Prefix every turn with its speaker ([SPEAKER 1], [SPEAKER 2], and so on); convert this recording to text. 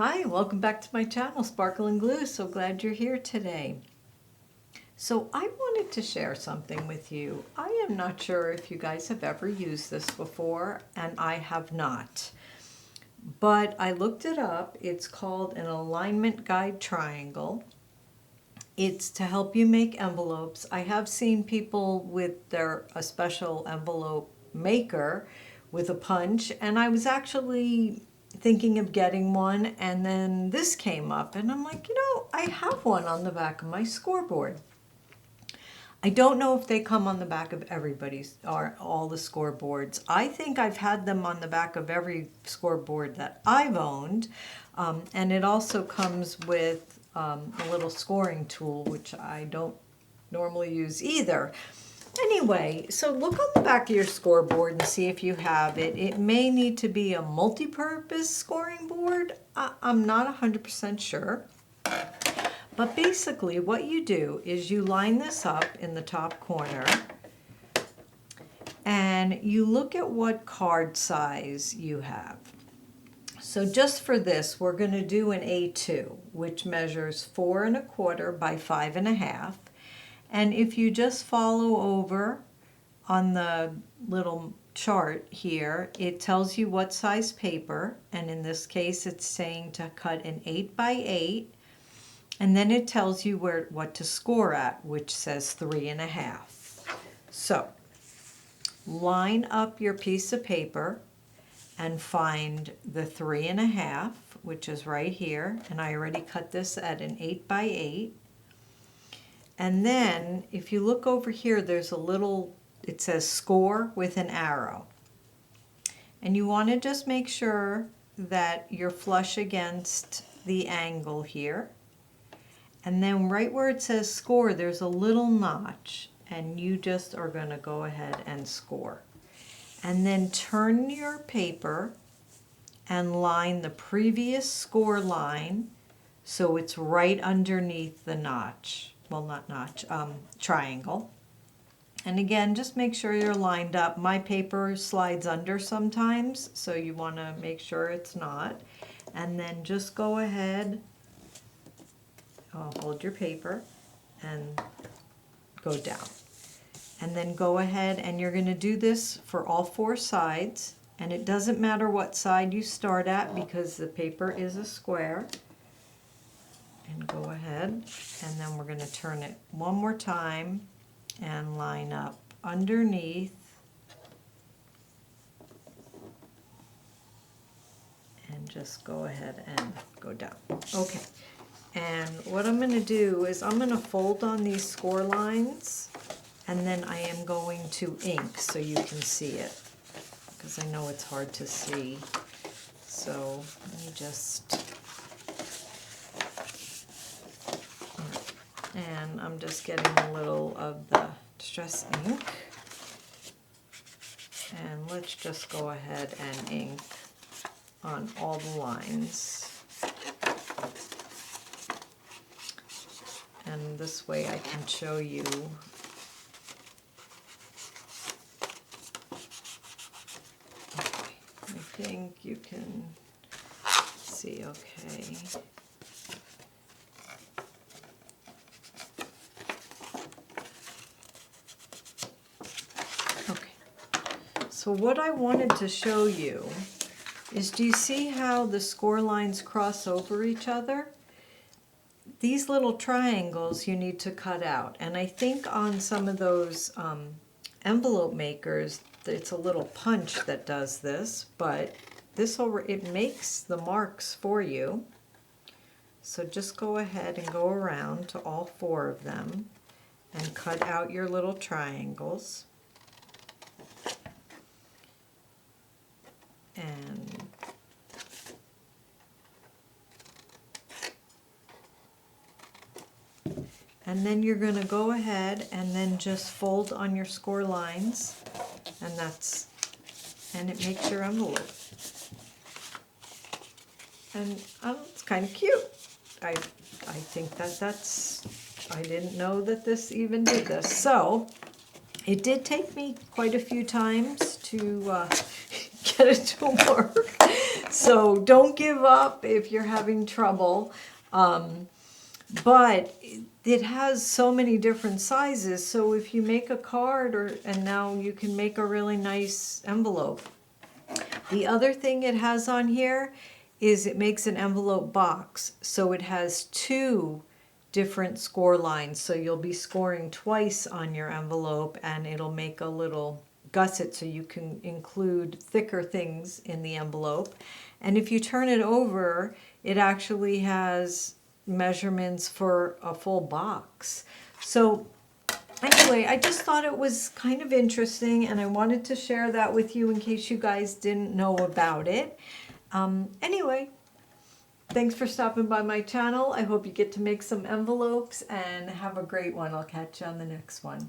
[SPEAKER 1] Hi, welcome back to my channel, Sparkle and Glue. So glad you're here today. So I wanted to share something with you. I am not sure if you guys have ever used this before, and I have not. But I looked it up. It's called an alignment guide triangle. It's to help you make envelopes. I have seen people with a special envelope maker with a punch, and I was actually thinking of getting one, and then this came up and I'm like, I have one on the back of my scoreboard. I don't know if they come on the back of everybody's or all the scoreboards. I think I've had them on the back of every scoreboard that I've owned, and it also comes with a little scoring tool, which I don't normally use either. Anyway, so look on the back of your scoreboard and see if you have it. It may need to be a multi-purpose scoring board. I'm not 100% sure. But basically what you do is you line this up in the top corner and you look at what card size you have. So just for this, we're going to do an A2, which measures 4 1/4 by 5 1/2. And if you just follow over on the little chart here, it tells you what size paper, and in this case it's saying to cut an 8 by 8, and then it tells you what to score at, which says 3 1/2. So line up your piece of paper and find the 3 1/2, which is right here, and I already cut this at an 8 by 8. And then if you look over here, there's a little, it says score with an arrow. And you want to just make sure that you're flush against the angle here. And then right where it says score, there's a little notch, and you just are going to go ahead and score. And then turn your paper and line the previous score line so it's right underneath the notch. Well, not notch, triangle. And again, just make sure you're lined up. My paper slides under sometimes, so you want to make sure it's not. And then just go ahead, hold your paper and go down. And then go ahead and you're going to do this for all 4 sides. And it doesn't matter what side you start at because the paper is a square. And go ahead, and then we're going to turn it one more time and line up underneath and just go ahead and go down. Okay, and what I'm going to do is I'm going to fold on these score lines, and then I am going to ink so you can see it, because I know it's hard to see. So let me just... And I'm just getting a little of the distress ink. And let's just go ahead and ink on all the lines. And this way I can show you. Okay, I think you can see okay. So what I wanted to show you is, do you see how the score lines cross over each other? These little triangles you need to cut out. And I think on some of those envelope makers, it's a little punch that does this, but it makes the marks for you. So just go ahead and go around to all 4 of them and cut out your little triangles. And then you're going to go ahead and then just fold on your score lines, and it makes your envelope. And it's kind of cute. I think I didn't know that this even did this. So it did take me quite a few times to get it to work. So don't give up if you're having trouble. But it has so many different sizes. So if you make a card, and now you can make a really nice envelope. The other thing it has on here is it makes an envelope box. So it has 2 different score lines. So you'll be scoring twice on your envelope, and it'll make a little gusset so you can include thicker things in the envelope. And if you turn it over, it actually has measurements for a full box. So anyway, I just thought it was kind of interesting, and I wanted to share that with you in case you guys didn't know about it. Anyway, thanks for stopping by my channel. I hope you get to make some envelopes and have a great one. I'll catch you on the next one.